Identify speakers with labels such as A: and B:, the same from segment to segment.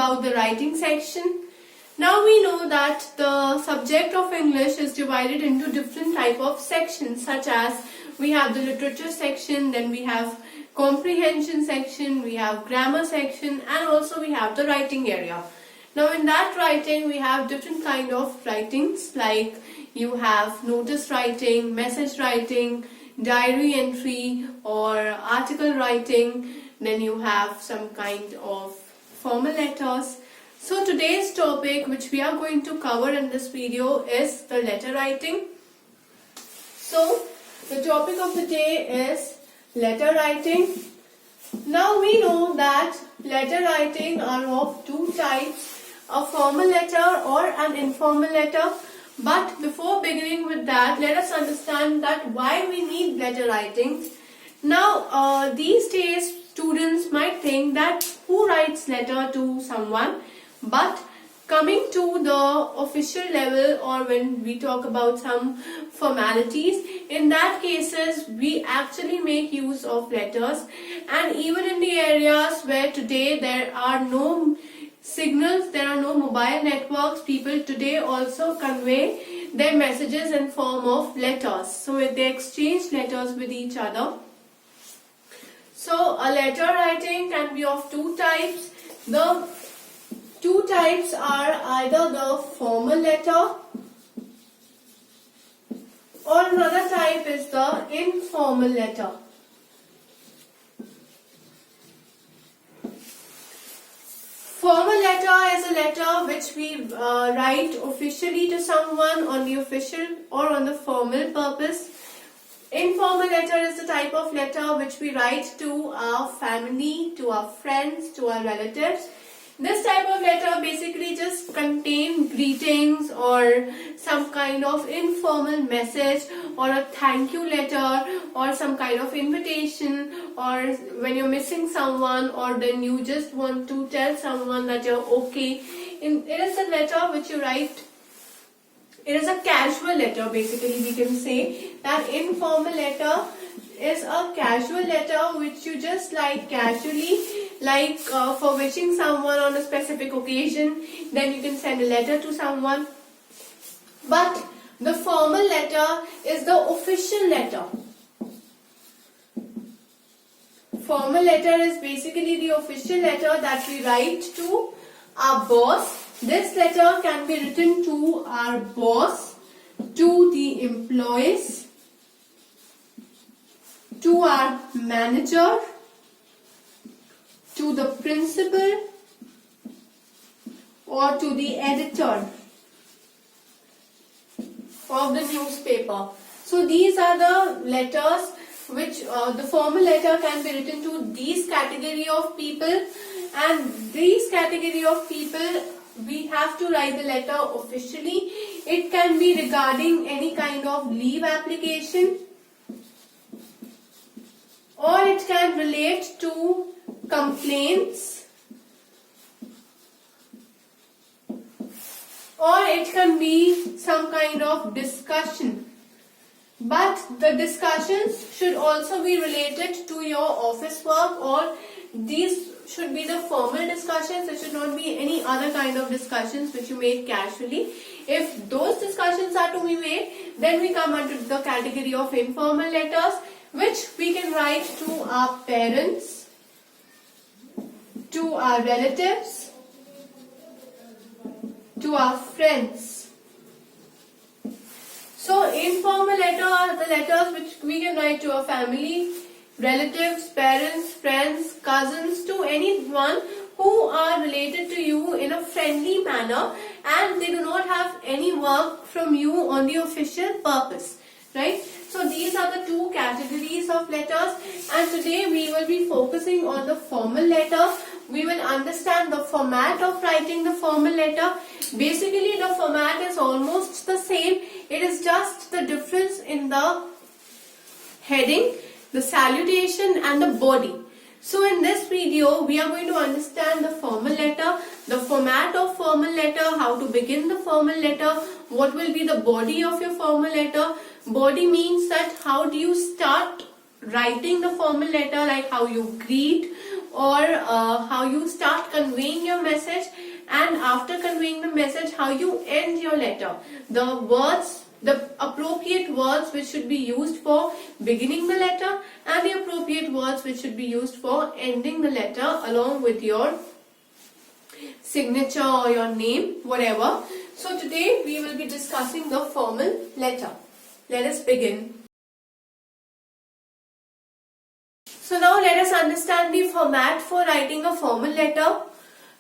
A: about the writing section. Now we know that the subject of English is divided into different type of sections, such as we have the literature section, then we have comprehension section, we have grammar section, and also we have the writing area. Now in that writing we have different kind of writings, like you have notice writing, message writing, diary entry or article writing, then you have some kind of formal letters. So today's topic which we are going to cover in this video is the letter writing. So the topic of the day is letter writing. Now we know that letter writing are of two types, a formal letter or an informal letter. But before beginning with that, let us understand that why we need letter writing. Now these days students might think that who writes letter to someone, but coming to the official level, or when we talk about some formalities, in that cases we actually make use of letters. And even in the areas where today there are no signals, there are no mobile networks, people today also convey their messages in form of letters. So they exchange letters with each other. So a letter writing can be of two types. The two types are either the formal letter or another type is the informal letter. Formal letter is a letter which we write officially to someone on the official or on the formal purpose. Informal letter is the type of letter which we write to our family, to our friends, to our relatives. This type of letter basically just contain greetings or some kind of informal message or a thank you letter or some kind of invitation, or when you're missing someone or then you just want to tell someone that you're okay. It is a letter which you write. It is a casual letter, basically we can say that informal letter is a casual letter which you just like casually, like for wishing someone on a specific occasion, then you can send a letter to someone. But the formal letter is the official letter. Formal letter is basically the official letter that we write to our boss. This letter can be written to our boss, to the employees, to our manager, to the principal, or to the editor of the newspaper. So these are the letters which the formal letter can be written to these category of people, and these category of people we have to write the letter officially. It can be regarding any kind of leave application, or it can relate to complaints, or it can be some kind of discussion. But the discussions should also be related to your office work, or these should be the formal discussions. There should not be any other kind of discussions which you make casually. If those discussions are to be made, then we come under the category of informal letters, which we can write to our parents, to our relatives, to our friends. So informal letter are the letters which we can write to our family, relatives, parents, friends, cousins, to anyone who are related to you in a friendly manner and they do not have any work from you on the official purpose, right? So these are the two categories of letters, and today we will be focusing on the formal letter. We will understand the format of writing the formal letter. Basically the format is almost the same. It is just the difference in the heading, the salutation and the body. So in this video we are going to understand the formal letter, the format of formal letter, how to begin the formal letter, what will be the body of your formal letter. Body means that how do you start writing the formal letter, like how you greet, or how you start conveying your message, and after conveying the message, how you end your letter. The words, the appropriate words which should be used for beginning the letter, and the appropriate words which should be used for ending the letter, along with your signature or your name, whatever. So today we will be discussing the formal letter. Let us begin. So now let us understand the format for writing a formal letter.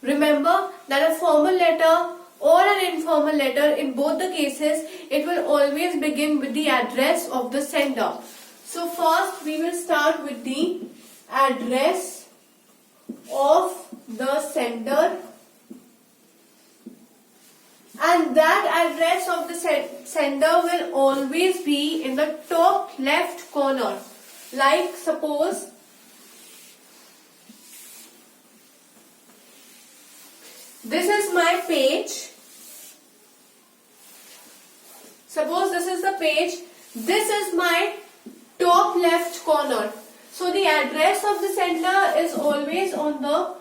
A: Remember that a formal letter or an informal letter, in both the cases, it will always begin with the address of the sender. So first we will start with the address of the sender, and that address of the sender will always be in the top left corner. Like suppose this is my page. Suppose this is the page. This is my top left corner. So the address of the sender is always on the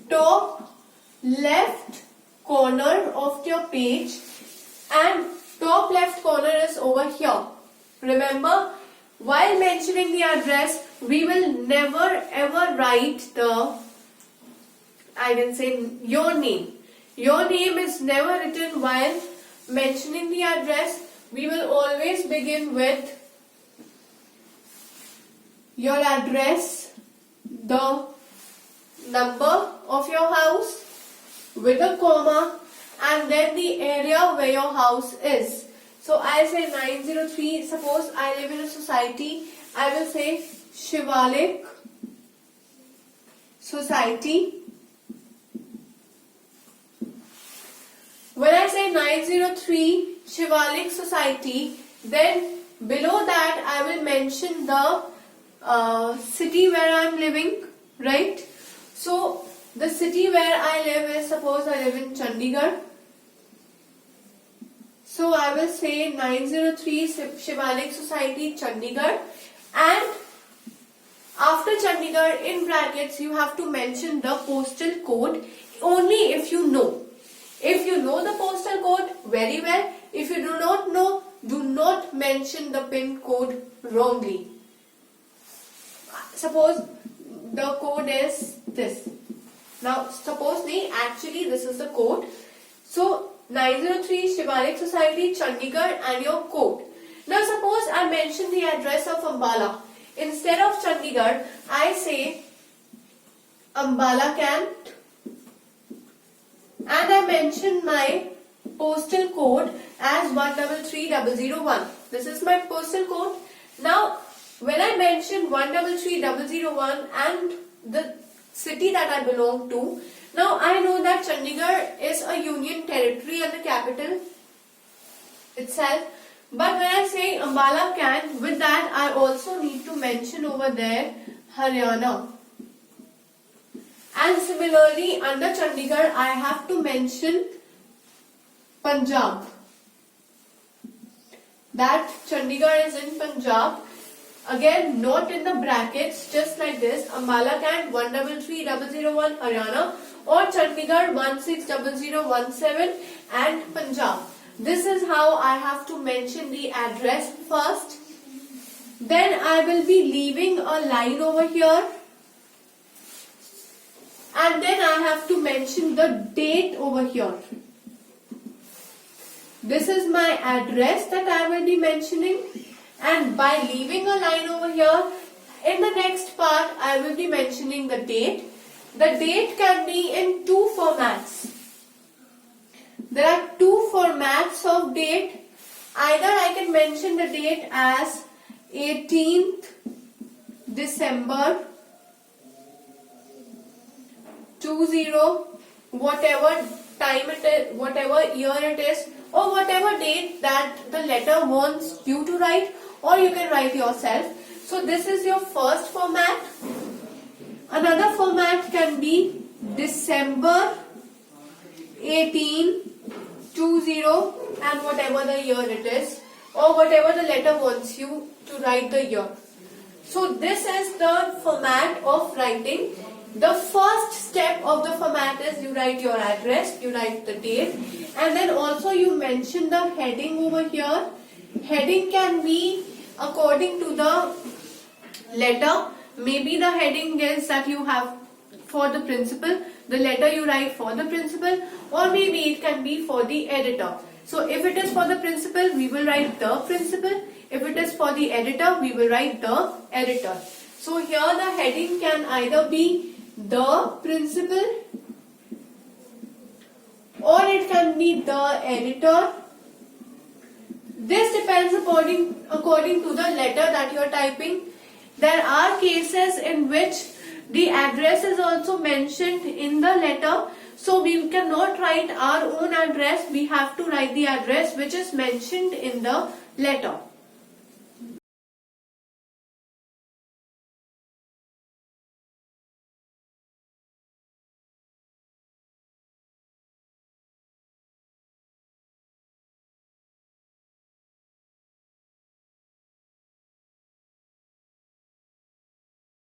A: top left corner of your page, and top left corner is over here. Remember, while mentioning the address, we will never ever write the, I can say, your name. Your name is never written while mentioning the address. We will always begin with your address, the number of your house with a comma, and then the area where your house is. So I say 903, suppose I live in a society, I will say Shivalik Society. When I say 903 Shivalik Society, then below that I will mention the city where I am living, right? So the city where I live is, suppose I live in Chandigarh. So I will say 903 Shivalik Society, Chandigarh, and after Chandigarh, in brackets, you have to mention the postal code only if you know. If you know the postal code, very well. If you do not know, do not mention the pin code wrongly. Suppose the code is this. Now, suppose actually this is the code. So 903 Shivalik Society, Chandigarh, and your code. Now suppose I mention the address of Ambala. Instead of Chandigarh, I say Ambala Camp, and I mention my postal code as 133001. This is my postal code. Now when I mention 133001 and the city that I belong to, now I know that Chandigarh is a union territory and the capital itself. But when I say Ambala Can, with that I also need to mention over there Haryana. And similarly, under Chandigarh I have to mention Punjab. That Chandigarh is in Punjab. Again, not in the brackets, just like this, Ambala Can 133001 Haryana, or Chandigarh 160017 and Punjab. This is how I have to mention the address first. Then I will be leaving a line over here, and then I have to mention the date over here. This is my address that I will be mentioning. And by leaving a line over here, in the next part I will be mentioning the date. The date can be in two formats. There are two formats of date. Either I can mention the date as 18th December 20, whatever time it is, whatever year it is, or whatever date that the letter wants you to write, or you can write yourself. So this is your first format. Another format can be December 18, 20, and whatever the year it is, or whatever the letter wants you to write the year. So this is the format of writing. the first step of the format is you write your address, you write the date, and then also you mention the heading over here. Heading can be according to the letter. Maybe the heading is that you have for the principal, the letter you write for the principal, or maybe it can be for the editor. So if it is for the principal, we will write the principal. If it is for the editor, we will write the editor. So here the heading can either be the principal or it can be the editor. This depends according to the letter that you are typing. There are cases in which the address is also mentioned in the letter. So we cannot write our own address. We have to write the address which is mentioned in the letter.